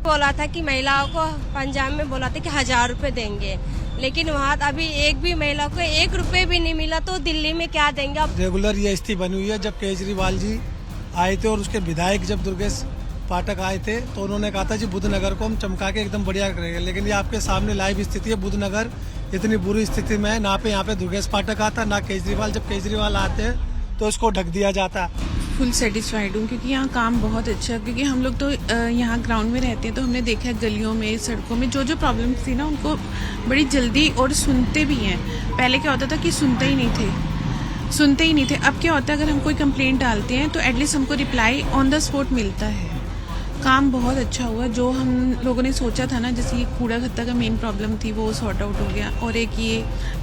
बोला था कि महिलाओं को पंजाब में बोला था कि 1000 रुपए देंगे, लेकिन वहाँ अभी एक भी महिला को 1 रुपए भी नहीं मिला, तो दिल्ली में क्या देंगे। अब रेगुलर ये स्थिति बनी हुई है। जब केजरीवाल जी आए थे और उसके विधायक जब दुर्गेश पाठक आए थे तो उन्होंने कहा था जी बुद्धनगर को हम चमका के एकदम बढ़िया करेंगे, लेकिन ये आपके सामने लाइव स्थिति है। बुद्धनगर इतनी बुरी स्थिति में है, ना पे यहाँ पे दुर्गेश पाठक आता ना केजरीवाल। जब केजरीवाल आते हैं तो उसको ढक दिया जाता। फुल सेटिस्फाइड हूँ क्योंकि यहाँ काम बहुत अच्छा है। क्योंकि हम लोग तो यहाँ ग्राउंड में रहते हैं, तो हमने देखा है गलियों में, सड़कों में जो प्रॉब्लम्स थी ना, उनको बड़ी जल्दी और सुनते भी हैं। पहले क्या होता था कि सुनते ही नहीं थे। अब क्या होता है, अगर हम कोई कंप्लेंट डालते हैं तो एटलीस्ट हमको रिप्लाई ऑन द स्पॉट मिलता है। काम बहुत अच्छा हुआ। जो हम लोगों ने सोचा था ना, जैसे ये कूड़ा खत्ता का मेन प्रॉब्लम थी, वो सॉर्ट आउट हो गया। और एक ये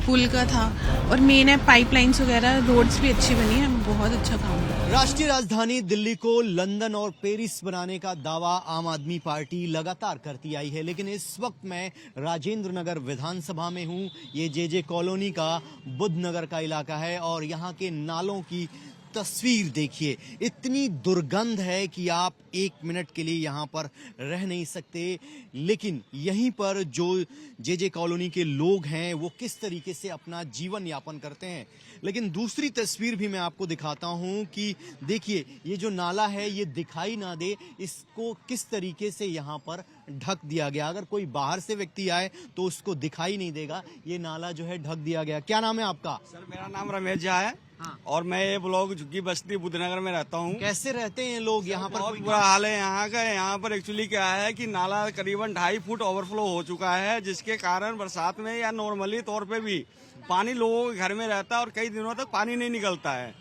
पुल का था, और मेन है पाइपलाइंस वगैरह, रोड्स भी अच्छी बनी है। बहुत अच्छा काम हुआ। राष्ट्रीय राजधानी दिल्ली को लंदन और पेरिस बनाने का दावा आम आदमी पार्टी लगातार करती आई है, लेकिन इस वक्त मैं राजेंद्र नगर विधानसभा में हूं। ये जे कॉलोनी का बुद्धनगर का इलाका है और यहाँ के नालों की तस्वीर देखिए। इतनी दुर्गंध है कि आप 1 मिनट के लिए यहाँ पर रह नहीं सकते। लेकिन यहीं पर जो जे कॉलोनी के लोग हैं वो किस तरीके से अपना जीवन यापन करते हैं। लेकिन दूसरी तस्वीर भी मैं आपको दिखाता हूँ कि देखिए, ये जो नाला है ये दिखाई ना दे, इसको किस तरीके से यहाँ पर ढक दिया गया। अगर कोई बाहर से व्यक्ति आए तो उसको दिखाई नहीं देगा। ये नाला जो है ढक दिया गया। क्या नाम है आपका? सर, मेरा नाम रमेश झा है। हाँ। और मैं ये ब्लॉक झुग्गी बस्ती बुद्धनगर में रहता हूँ। कैसे रहते हैं लोग यहाँ पर? बहुत बुरा हाल है यहाँ का। यहाँ पर एक्चुअली क्या है कि नाला करीबन 2.5 फुट ओवरफ्लो हो चुका है, जिसके कारण बरसात में या नॉर्मली तौर पे भी पानी लोगों के घर में रहता है और कई दिनों तक पानी नहीं निकलता है।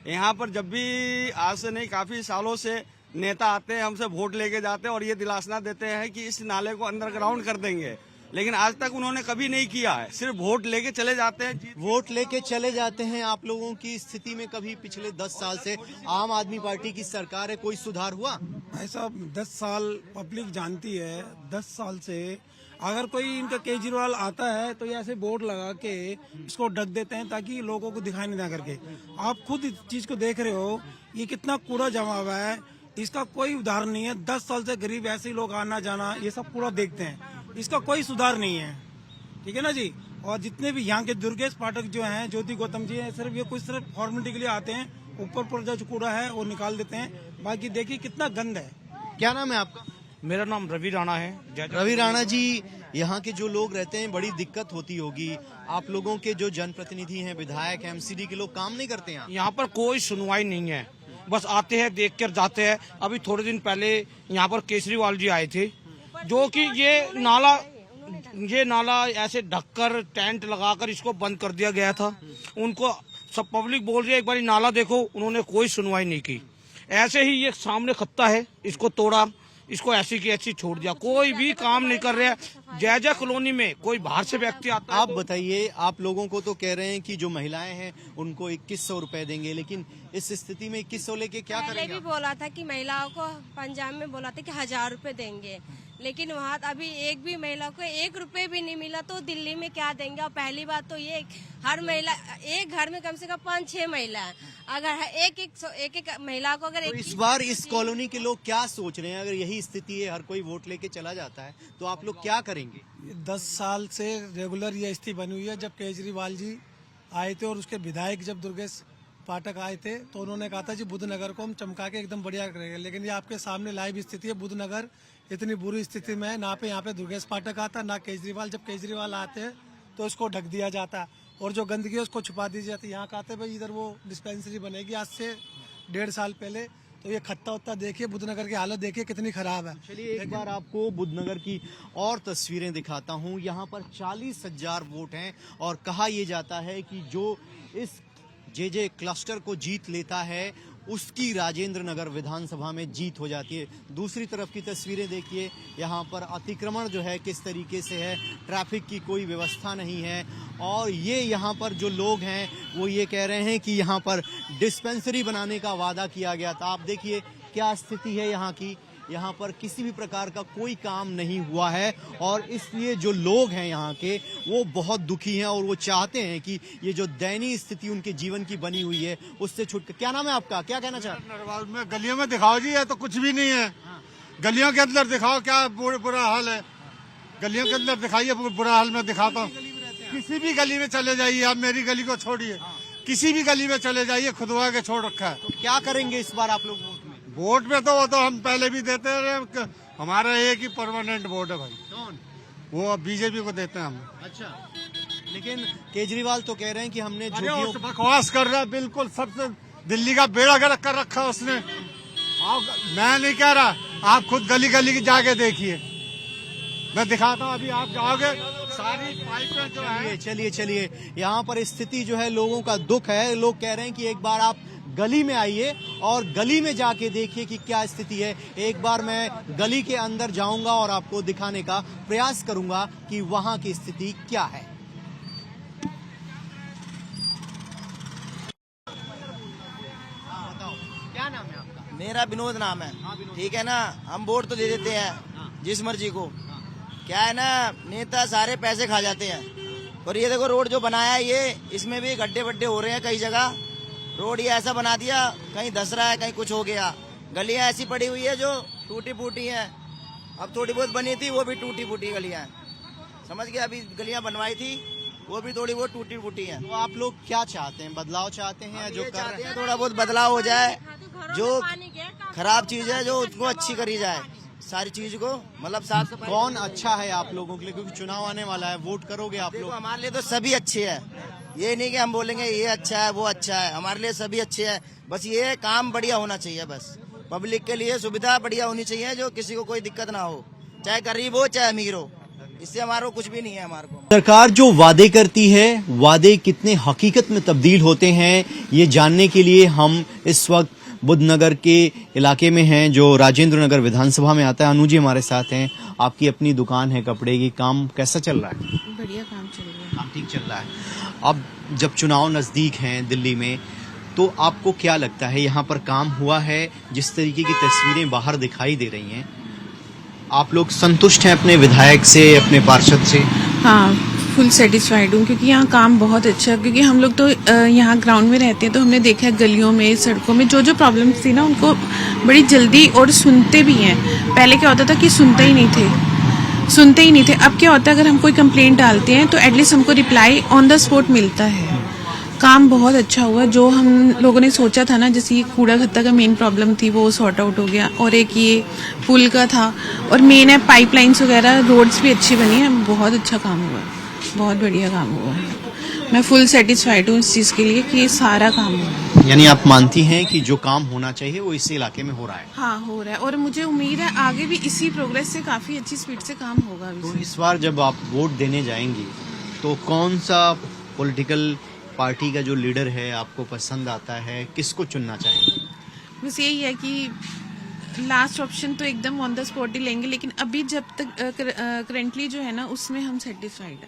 यहाँ पर जब भी आज से नहीं, काफी सालों से नेता आते हैं, हमसे वोट लेके जाते हैं और ये दिलासा देते हैं कि इस नाले को अंडरग्राउंड कर देंगे, लेकिन आज तक उन्होंने कभी नहीं किया है। सिर्फ वोट लेके चले जाते हैं। वोट लेके चले जाते हैं। आप लोगों की स्थिति में कभी पिछले 10 साल से आम आदमी पार्टी की सरकार है, कोई सुधार हुआ? भाई साहब, 10 साल पब्लिक जानती है। 10 साल से अगर कोई इनका केजरीवाल आता है तो ये ऐसे बोर्ड लगा के इसको ढक देते हैं ताकि लोगों को दिखाई नहीं दे करके। आप खुद इस चीज को देख रहे हो, ये कितना कूड़ा जमा हुआ है, इसका कोई उदाहरण नहीं है। 10 साल से गरीब ऐसे ही लोग आना जाना ये सब कूड़ा देखते हैं, इसका कोई सुधार नहीं है। ठीक है ना जी। और जितने भी यहाँ के दुर्गेश पाठक जो हैं, ज्योति गौतम जी हैं, सिर्फ ये कुछ सिर्फ फॉर्मेलिटी के लिए आते हैं, ऊपर जो कूड़ा है वो निकाल देते हैं। बाकी देखिए कितना गंद है। क्या नाम है आपका? मेरा नाम रवि राणा है। रवि राणा जी, यहाँ के जो लोग रहते हैं बड़ी दिक्कत होती होगी। आप लोगों के जो जनप्रतिनिधि हैं, विधायक, एमसीडी के लोग काम नहीं करते यहाँ पर कोई सुनवाई नहीं है, बस आते हैं, देख कर जाते हैं। अभी थोड़े दिन पहले यहाँ पर केजरीवाल जी आए थे, जो कि ये नाला ऐसे ढककर टेंट लगाकर इसको बंद कर दिया गया था। उनको सब पब्लिक बोल रही है एक बार नाला देखो, उन्होंने कोई सुनवाई नहीं की। ऐसे ही ये सामने खत्ता है, इसको तोड़ा, इसको ऐसी की ऐसी छोड़ दिया, कोई भी काम नहीं कर रहे हैं। जय कॉलोनी में कोई बाहर से व्यक्ति आता है। आप बताइए, आप लोगों को तो कह रहे हैं कि जो महिलाएं हैं उनको 2100 रुपए देंगे, लेकिन इस स्थिति में 2100 लेके क्या करेंगे? पहले भी बोला था कि महिलाओं को पंजाब में बोला था कि 1000 रुपए देंगे, लेकिन वहाँ अभी एक भी महिला को 1 रुपए भी नहीं मिला, तो दिल्ली में क्या देंगे। और पहली बात तो ये, हर महिला एक घर में कम से कम 5-6 महिला है। अगर एक महिला को अगर तो इस बार इस कॉलोनी के लोग क्या सोच रहे हैं? अगर यही स्थिति है, हर कोई वोट लेके चला जाता है, तो आप लोग क्या करेंगे? 10 साल से रेगुलर ये स्थिति बनी हुई है। जब केजरीवाल जी आए थे और उसके विधायक जब दुर्गेश पाठक आए थे तो उन्होंने कहा था जी बुद्धनगर को हम चमका के एकदम बढ़िया करेंगे, लेकिन ये आपके सामने लाइव स्थिति है। बुद्धनगर इतनी बुरी स्थिति में है, ना पे यहाँ पे दुर्गेश पाठक आता ना केजरीवाल। जब केजरीवाल आते हैं तो इसको ढक दिया जाता और जो गंदगी है उसको छुपा दी जाती। यहाँ कहते भाई इधर वो डिस्पेंसरी बनेगी आज से 1.5 साल पहले, तो ये खत्ता उत्ता देखिए, बुद्धनगर की हालत देखिए कितनी खराब है। चलिए एक बार आपको बुद्धनगर की और तस्वीरें दिखाता हूँ। यहाँ पर 40,000 वोट हैं और कहा यह जाता है कि जो इस जे क्लस्टर को जीत लेता है उसकी राजेंद्र नगर विधानसभा में जीत हो जाती है। दूसरी तरफ की तस्वीरें देखिए, यहाँ पर अतिक्रमण जो है किस तरीके से है, ट्रैफिक की कोई व्यवस्था नहीं है। और ये यहाँ पर जो लोग हैं वो ये कह रहे हैं कि यहाँ पर डिस्पेंसरी बनाने का वादा किया गया था। आप देखिए क्या स्थिति है यहाँ की। यहाँ पर किसी भी प्रकार का कोई काम नहीं हुआ है और इसलिए जो लोग हैं यहाँ के वो बहुत दुखी हैं और वो चाहते हैं कि ये जो दयनीय स्थिति उनके जीवन की बनी हुई है उससे छूट। क्या नाम है आपका? क्या कहना चाहते हैं? में गलियों में दिखाओ जी, ये तो कुछ भी नहीं है। गलियों के अंदर दिखाओ क्या बुरा हाल है, गलियों के अंदर दिखाइए बुरा हाल मैं दिखाता हूँ। किसी भी गली में चले जाइए, आप मेरी गली को छोड़िए, किसी भी गली में चले जाइए, खुदवा के छोड़ रखा है। तो क्या करेंगे इस बार आप लोग वोट में? वोट में तो वो तो हम पहले भी देते रहे, हमारा एक ही परमानेंट वोट है भाई। कौन? वो बीजेपी को देते हैं हम। अच्छा, लेकिन केजरीवाल तो कह रहे हैं कि हमने अरे झुग्गियों उस बकवास कर रहा है, बिल्कुल सबसे दिल्ली का बेड़ा गर्क कर रखा है उसने। मैं नहीं कह रहा, आप खुद गली गली की जाके देखिए, मैं दिखाता हूँ, अभी आप जाओगे सारी पाइपें जो है। चलिए यहाँ पर स्थिति जो है, लोगों का दुख है। लोग कह रहे हैं कि एक बार आप गली में आइए और गली में जाके देखिए कि क्या स्थिति है। एक बार मैं गली के अंदर जाऊंगा और आपको दिखाने का प्रयास करूंगा कि वहां की स्थिति क्या है। बताओ, क्या नाम है आपका? मेरा विनोद नाम है। ठीक है ना, हम वोट तो दे देते हैं जिस मर्जी को। क्या है ना, नेता सारे पैसे खा जाते हैं। और ये देखो रोड जो बनाया है ये, इसमें भी गड्ढे वड्ढे हो रहे हैं कई जगह। रोड ये ऐसा बना दिया, कहीं धस रहा है, कहीं कुछ हो गया। गलियां ऐसी पड़ी हुई है जो टूटी फूटी हैं। अब थोड़ी बहुत बनी थी, वो भी टूटी फूटी गलियां हैं। समझ गया, अभी गलियां बनवाई थी, वो भी थोड़ी बहुत टूटी फूटी हैं। तो आप लोग क्या चाहते हैं? बदलाव चाहते हैं या जो कर चाहते रहे हैं हैं? थोड़ा बहुत बदलाव हो जाए, जो खराब चीज है जो उसको अच्छी करी जाए, सारी चीज को, मतलब साफ सफाई। कौन अच्छा है आप लोगों के लिए? क्योंकि चुनाव आने वाला है, वोट करोगे आप देखो, लोग। हमारे लिए तो सभी अच्छे हैं। ये नहीं कि हम बोलेंगे ये अच्छा है वो अच्छा है, हमारे लिए सभी अच्छे हैं। बस ये काम बढ़िया होना चाहिए, बस पब्लिक के लिए सुविधा बढ़िया होनी चाहिए, जो किसी को कोई दिक्कत ना हो, चाहे गरीब हो चाहे अमीर हो। इससे हमारे को कुछ भी नहीं है। हमारे को सरकार जो वादे करती है, वादे कितने हकीकत में तब्दील होते हैं, ये जानने के लिए हम इस वक्त बुद्धनगर के इलाके में हैं, जो राजेंद्र नगर विधानसभा में आता है। अनु जी हमारे साथ हैं। आपकी अपनी दुकान है कपड़े की, काम कैसा चल रहा है? बढ़िया काम चल रहा है। काम ठीक चल रहा है। अब जब चुनाव नजदीक हैं दिल्ली में, तो आपको क्या लगता है यहाँ पर काम हुआ है? जिस तरीके की तस्वीरें बाहर दिखाई दे रही हैं, आप लोग संतुष्ट हैं अपने विधायक से, अपने पार्षद से? हाँ, फुल सेटिस्फाइड हूँ, क्योंकि यहाँ काम बहुत अच्छा है। क्योंकि हम लोग तो यहाँ ग्राउंड में रहते हैं, तो हमने देखा है गलियों में, सड़कों में जो प्रॉब्लम्स थी ना, उनको बड़ी जल्दी और सुनते भी हैं। पहले क्या होता था कि सुनते ही नहीं थे। अब क्या होता है, अगर हम कोई कंप्लेंट डालते हैं तो एटलीस्ट हमको रिप्लाई ऑन द स्पॉट मिलता है। काम बहुत अच्छा हुआ। जो हम लोगों ने सोचा था ना, जैसे ये कूड़ा खत्ता का मेन प्रॉब्लम थी, वो सॉर्ट आउट हो गया। और एक ये पुल का था, और मेन है पाइपलाइंस वगैरह, रोड्स भी अच्छी बनी है। बहुत अच्छा काम हुआ, बहुत बढ़िया काम हुआ है। मैं फुल सेटिस्फाइड हूँ इस चीज़ के लिए कि ये सारा काम हुआ है। यानी आप मानती हैं कि जो काम होना चाहिए वो इस इलाके में हो रहा है? हाँ, हो रहा है, और मुझे उम्मीद है आगे भी इसी प्रोग्रेस से काफ़ी अच्छी स्पीड से काम होगा। तो इस बार जब आप वोट देने जाएंगी, तो कौन सा पॉलिटिकल पार्टी का जो लीडर है आपको पसंद आता है? किसको चुनना चाहेंगे? बस यही है कि लास्ट ऑप्शन तो एकदम ऑन द स्पॉट ही लेंगे, लेकिन अभी जब तक करेंटली जो है ना, उसमें हम सेटिस्फाइड हैं।